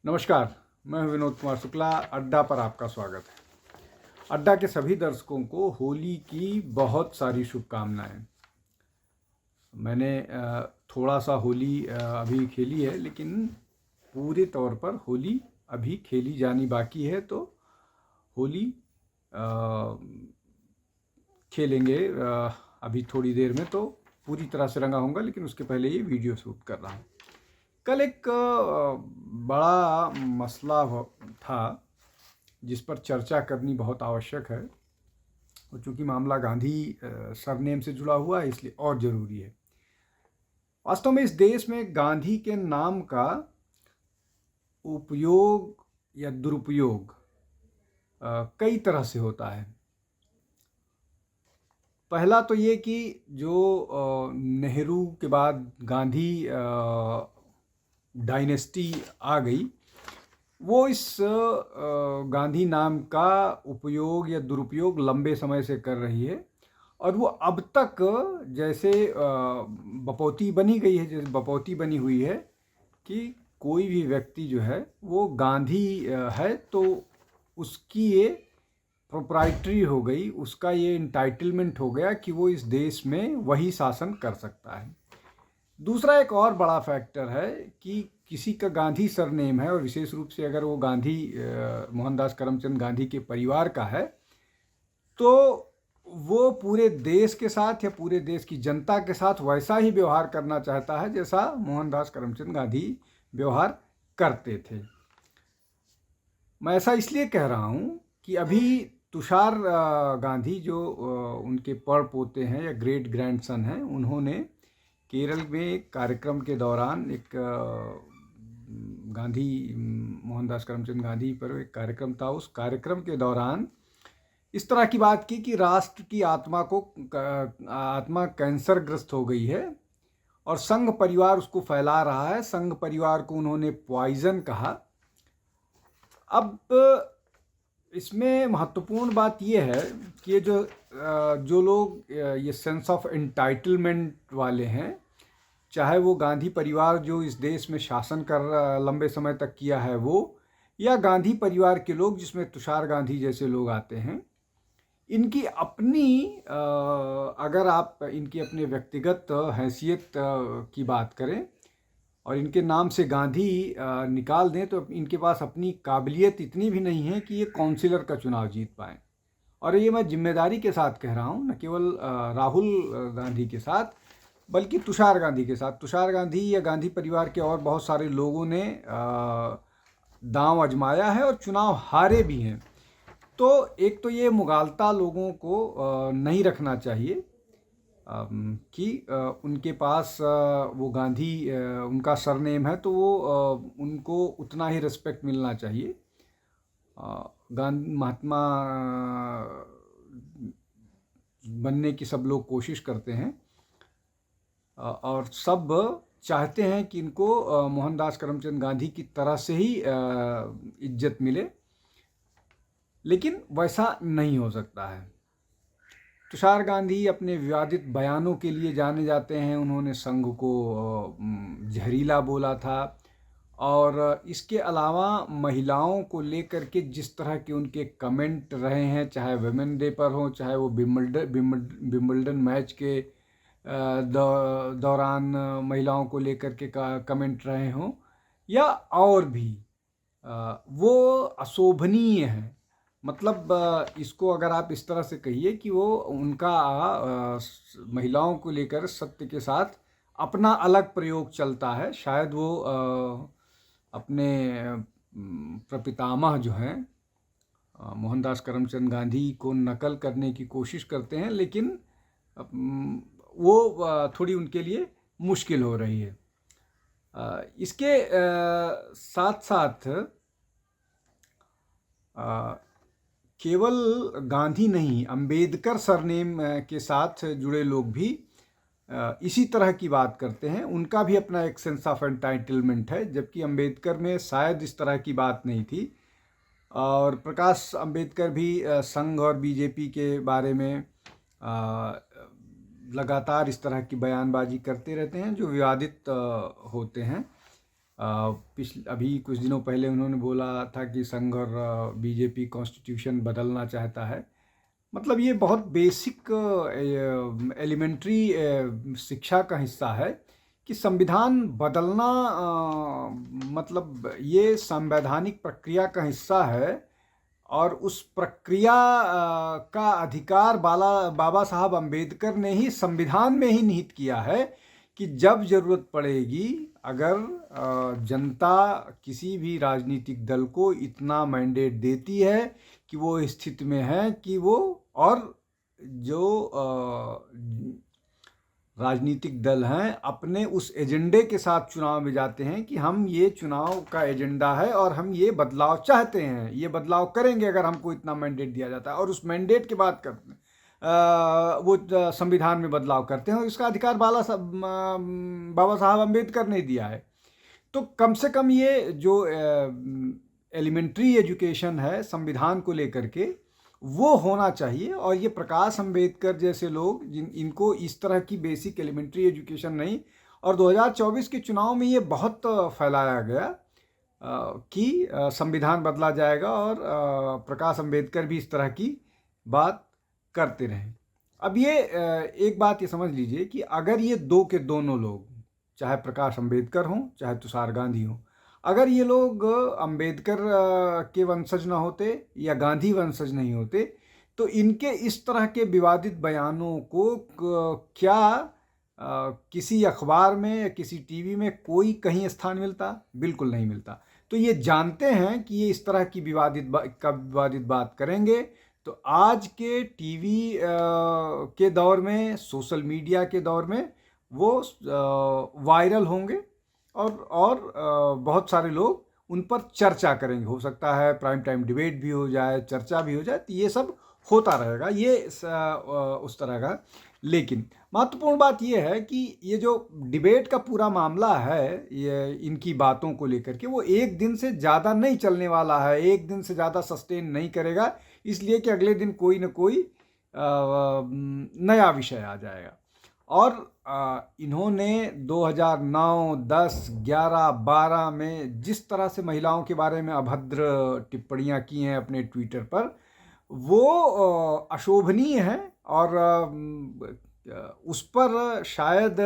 नमस्कार, मैं हूं विनोद कुमार शुक्ला। अड्डा पर आपका स्वागत है। अड्डा के सभी दर्शकों को होली की बहुत सारी शुभकामनाएं। मैंने थोड़ा सा होली अभी खेली है, लेकिन पूरे तौर पर होली अभी खेली जानी बाकी है। तो होली खेलेंगे अभी थोड़ी देर में, तो पूरी तरह से रंगा होऊंगा, लेकिन उसके पहले ये वीडियो शूट कर रहा हूँ। कल एक बड़ा मसला था जिस पर चर्चा करनी बहुत आवश्यक है, और चूँकि मामला गांधी सरनेम से जुड़ा हुआ है, इसलिए और ज़रूरी है। वास्तव में इस देश में गांधी के नाम का उपयोग या दुरुपयोग कई तरह से होता है। पहला तो ये कि जो नेहरू के बाद गांधी डायनेस्टी आ गई, वो इस गांधी नाम का उपयोग या दुरुपयोग लंबे समय से कर रही है, और वो अब तक जैसे बपौती बनी गई है, जैसे बपौती बनी हुई है कि कोई भी व्यक्ति जो है वो गांधी है तो उसकी ये प्रोप्राइटरी हो गई, उसका ये इंटाइटलमेंट हो गया कि वो इस देश में वही शासन कर सकता है। दूसरा एक और बड़ा फैक्टर है कि किसी का गांधी सरनेम है, और विशेष रूप से अगर वो गांधी मोहनदास करमचंद गांधी के परिवार का है, तो वो पूरे देश के साथ या पूरे देश की जनता के साथ वैसा ही व्यवहार करना चाहता है जैसा मोहनदास करमचंद गांधी व्यवहार करते थे। मैं ऐसा इसलिए कह रहा हूँ कि अभी तुषार गांधी जो उनके पड़ पोते हैं या ग्रेट ग्रैंडसन हैं, उन्होंने केरल में एक कार्यक्रम के दौरान एक गांधी मोहनदास करमचंद गांधी पर एक कार्यक्रम था। उस कार्यक्रम के दौरान इस तरह की बात की कि राष्ट्र की आत्मा कैंसरग्रस्त हो गई है और संघ परिवार उसको फैला रहा है। संघ परिवार को उन्होंने पॉइजन कहा। अब इसमें महत्वपूर्ण बात यह है कि जो लोग ये सेंस ऑफ एंटाइटलमेंट वाले हैं, चाहे वो गांधी परिवार जो इस देश में शासन कर लंबे समय तक किया है वो, या गांधी परिवार के लोग जिसमें तुषार गांधी जैसे लोग आते हैं, इनकी अपनी अगर आप इनकी अपने व्यक्तिगत हैसियत की बात करें और इनके नाम से गांधी निकाल दें, तो इनके पास अपनी काबिलियत इतनी भी नहीं है कि ये काउंसिलर का चुनाव जीत पाएँ। और ये मैं जिम्मेदारी के साथ कह रहा हूँ, न केवल राहुल गांधी के साथ बल्कि तुषार गांधी के साथ। तुषार गांधी या गांधी परिवार के और बहुत सारे लोगों ने दांव आजमाया है और चुनाव हारे भी हैं। तो एक तो ये मुगालता लोगों को नहीं रखना चाहिए कि उनके पास वो गांधी उनका सरनेम है, तो वो उनको उतना ही रिस्पेक्ट मिलना चाहिए। गांधी महात्मा बनने की सब लोग कोशिश करते हैं और सब चाहते हैं कि इनको मोहनदास करमचंद गांधी की तरह से ही इज्जत मिले, लेकिन वैसा नहीं हो सकता है। तुषार गांधी अपने विवादित बयानों के लिए जाने जाते हैं। उन्होंने संघ को जहरीला बोला था, और इसके अलावा महिलाओं को लेकर के जिस तरह के उनके कमेंट रहे हैं, चाहे वुमेन डे पर हो, चाहे वो विंबलडन मैच के दौरान महिलाओं को लेकर के कमेंट रहे हों, या और भी, वो अशोभनीय है। मतलब इसको अगर आप इस तरह से कहिए कि वो उनका महिलाओं को लेकर सत्य के साथ अपना अलग प्रयोग चलता है। शायद वो अपने प्रपितामह जो हैं मोहनदास करमचंद गांधी को नकल करने की कोशिश करते हैं, लेकिन वो थोड़ी उनके लिए मुश्किल हो रही है। इसके साथ साथ केवल गांधी नहीं, अंबेडकर सरनेम के साथ जुड़े लोग भी इसी तरह की बात करते हैं। उनका भी अपना एक सेंस ऑफ एंटाइटलमेंट है, जबकि अंबेडकर में शायद इस तरह की बात नहीं थी। और प्रकाश अंबेडकर भी संघ और बीजेपी के बारे में लगातार इस तरह की बयानबाजी करते रहते हैं जो विवादित होते हैं। अभी कुछ दिनों पहले उन्होंने बोला था कि संघ और बीजेपी कॉन्स्टिट्यूशन बदलना चाहता है। मतलब ये बहुत बेसिक एलिमेंट्री शिक्षा का हिस्सा है कि संविधान बदलना मतलब ये संवैधानिक प्रक्रिया का हिस्सा है और उस प्रक्रिया का अधिकार बाबा साहब अम्बेडकर ने ही संविधान में ही निहित किया है कि जब ज़रूरत पड़ेगी, अगर जनता किसी भी राजनीतिक दल को इतना मैंडेट देती है कि वो स्थिति में है कि वो, और जो राजनीतिक दल हैं अपने उस एजेंडे के साथ चुनाव में जाते हैं कि हम ये चुनाव का एजेंडा है और हम ये बदलाव चाहते हैं, ये बदलाव करेंगे अगर हमको इतना मैंडेट दिया जाता है, और उस मैंडेट के बाद करते हैं वो संविधान में बदलाव करते हैं, और इसका अधिकार बाबा साहब अम्बेडकर ने दिया है। तो कम से कम ये जो एलिमेंट्री एजुकेशन है संविधान को लेकर के, वो होना चाहिए। और ये प्रकाश अम्बेडकर जैसे लोग इनको इस तरह की बेसिक एलिमेंट्री एजुकेशन नहीं, और 2024 के चुनाव में ये बहुत फैलाया गया कि संविधान बदला जाएगा, और प्रकाश अम्बेडकर भी इस तरह की बात करते रहें। अब ये एक बात ये समझ लीजिए कि अगर ये दो के दोनों लोग, चाहे प्रकाश अम्बेडकर हों चाहे तुषार गांधी हों, अगर ये लोग अम्बेडकर के वंशज ना होते या गांधी वंशज नहीं होते, तो इनके इस तरह के विवादित बयानों को क्या किसी अखबार में या किसी टीवी में कोई कहीं स्थान मिलता? बिल्कुल नहीं मिलता। तो ये जानते हैं कि ये इस तरह की विवादित बात करेंगे तो आज के टीवी के दौर में, सोशल मीडिया के दौर में वो वायरल होंगे, और बहुत सारे लोग उन पर चर्चा करेंगे। हो सकता है प्राइम टाइम डिबेट भी हो जाए, चर्चा भी हो जाए, तो ये सब होता रहेगा, ये उस तरह का। लेकिन महत्वपूर्ण बात ये है कि ये जो डिबेट का पूरा मामला है, ये इनकी बातों को लेकर के, वो एक दिन से ज़्यादा नहीं चलने वाला है, एक दिन से ज़्यादा सस्टेन नहीं करेगा, इसलिए कि अगले दिन कोई न कोई नया विषय आ जाएगा। और इन्होंने 2009, 10, 11, 12 में जिस तरह से महिलाओं के बारे में अभद्र टिप्पणियां की हैं अपने ट्विटर पर, वो अशोभनीय है, और उस पर शायद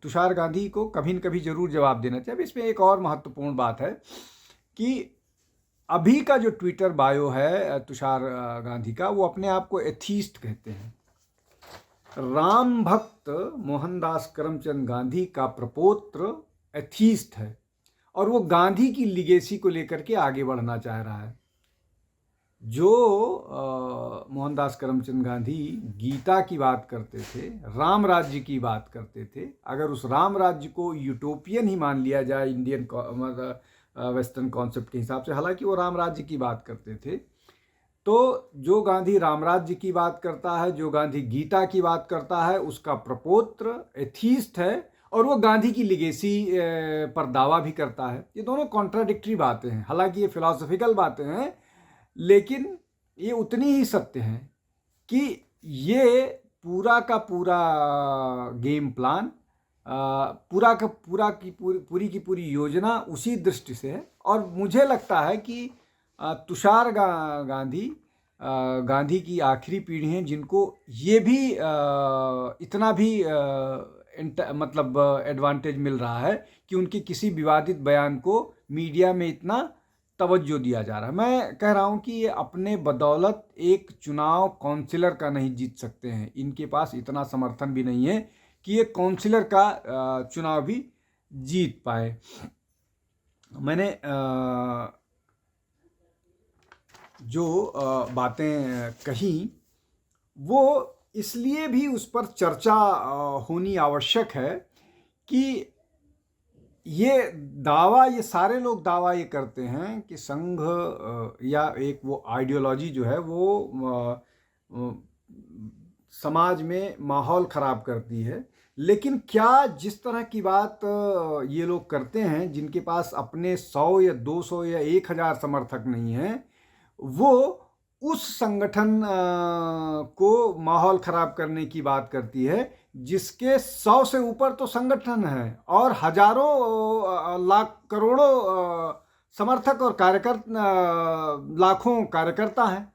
तुषार गांधी को कभी न कभी जरूर जवाब देना चाहिए। अब इसमें एक और महत्वपूर्ण बात है कि अभी का जो ट्विटर बायो है तुषार गांधी का, वो अपने आप को एथीस्ट कहते हैं। राम भक्त मोहनदास करमचंद गांधी का प्रपौत्र एथीस्ट है, और वो गांधी की लिगेसी को लेकर के आगे बढ़ना चाह रहा है। जो मोहनदास करमचंद गांधी गीता की बात करते थे, राम राज्य की बात करते थे, अगर उस राम राज्य को यूटोपियन ही मान लिया जाए इंडियन वेस्टर्न कॉन्सेप्ट के हिसाब से, हालांकि वो राम राज्य की बात करते थे, तो जो गांधी राम राज्य की बात करता है, जो गांधी गीता की बात करता है, उसका प्रपौत्र एथीस्ट है, और वो गांधी की लिगेसी पर दावा भी करता है। ये दोनों कॉन्ट्राडिक्टरी बातें हैं, हालांकि ये फिलॉसफिकल बातें हैं, लेकिन ये उतनी ही सत्य हैं कि ये पूरा का पूरा गेम प्लान, पूरी की पूरी योजना उसी दृष्टि से है। और मुझे लगता है कि तुषार गांधी की आखिरी पीढ़ी हैं जिनको ये भी इतना भी मतलब एडवांटेज मिल रहा है कि उनके किसी विवादित बयान को मीडिया में इतना तवज्जो दिया जा रहा है। मैं कह रहा हूँ कि ये अपने बदौलत एक चुनाव काउंसिलर का नहीं जीत सकते हैं, इनके पास इतना समर्थन भी नहीं है कि ये काउंसिलर का चुनाव भी जीत पाए। मैंने जो बातें कही वो इसलिए भी उस पर चर्चा होनी आवश्यक है कि ये सारे लोग दावा ये करते हैं कि संघ या एक वो आइडियोलॉजी जो है वो समाज में माहौल ख़राब करती है। लेकिन क्या जिस तरह की बात ये लोग करते हैं, जिनके पास अपने 100 या 200 या 1000 समर्थक नहीं हैं, वो उस संगठन को माहौल ख़राब करने की बात करती है जिसके 100 से ऊपर तो संगठन है और हजारों लाख करोड़ों समर्थक और कार्यकर्ता, लाखों कार्यकर्ता हैं,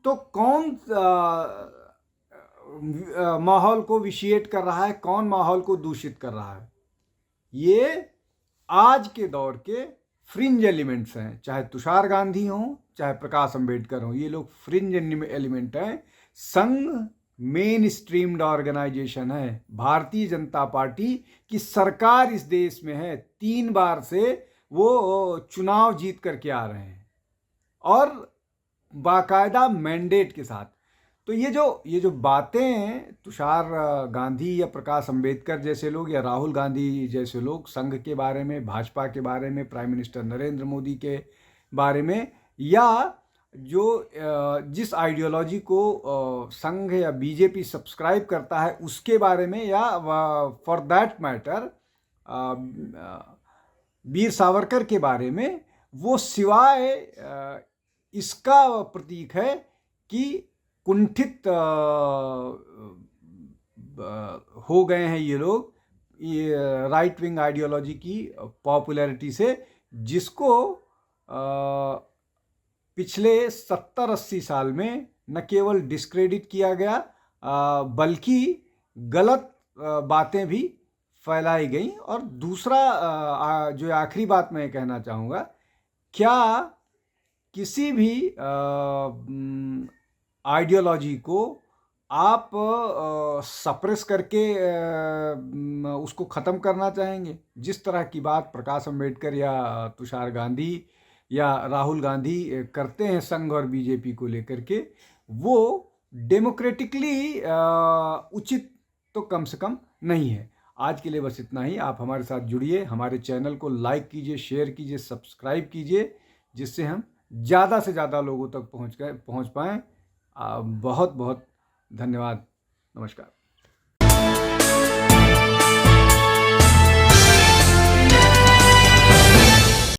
तो कौन माहौल को विशिएट कर रहा है, कौन माहौल को दूषित कर रहा है? ये आज के दौर के फ्रिंज एलिमेंट्स हैं, चाहे तुषार गांधी हो, चाहे प्रकाश अंबेडकर हो, ये लोग फ्रिंज एलिमेंट हैं। संघ मेन स्ट्रीम्ड ऑर्गेनाइजेशन है। भारतीय जनता पार्टी की सरकार इस देश में है, 3 बार से वो चुनाव जीत करके आ रहे हैं और बाकायदा मैंडेट के साथ। तो ये जो बातें तुषार गांधी या प्रकाश अंबेडकर जैसे लोग या राहुल गांधी जैसे लोग संघ के बारे में, भाजपा के बारे में, प्राइम मिनिस्टर नरेंद्र मोदी के बारे में, या जो जिस आइडियोलॉजी को संघ या बीजेपी सब्सक्राइब करता है उसके बारे में, या for that matter Veer Savarkar के बारे में, वो सिवाय इसका प्रतीक है कि कुंठित हो गए हैं ये लोग ये राइट विंग आइडियोलॉजी की पॉपुलैरिटी से, जिसको पिछले 70-80 साल में न केवल डिस्क्रेडिट किया गया बल्कि गलत बातें भी फैलाई गई। और दूसरा जो आखिरी बात मैं कहना चाहूँगा, क्या किसी भी आइडियोलॉजी को आप सप्रेस करके उसको ख़त्म करना चाहेंगे? जिस तरह की बात प्रकाश अंबेडकर या तुषार गांधी या राहुल गांधी करते हैं संघ और बीजेपी को लेकर के, वो डेमोक्रेटिकली उचित तो कम से कम नहीं है। आज के लिए बस इतना ही। आप हमारे साथ जुड़िए, हमारे चैनल को लाइक कीजिए, शेयर कीजिए, सब्सक्राइब कीजिए, जिससे हम ज़्यादा से ज़्यादा लोगों तक पहुँच पाएँ। बहुत बहुत धन्यवाद। नमस्कार।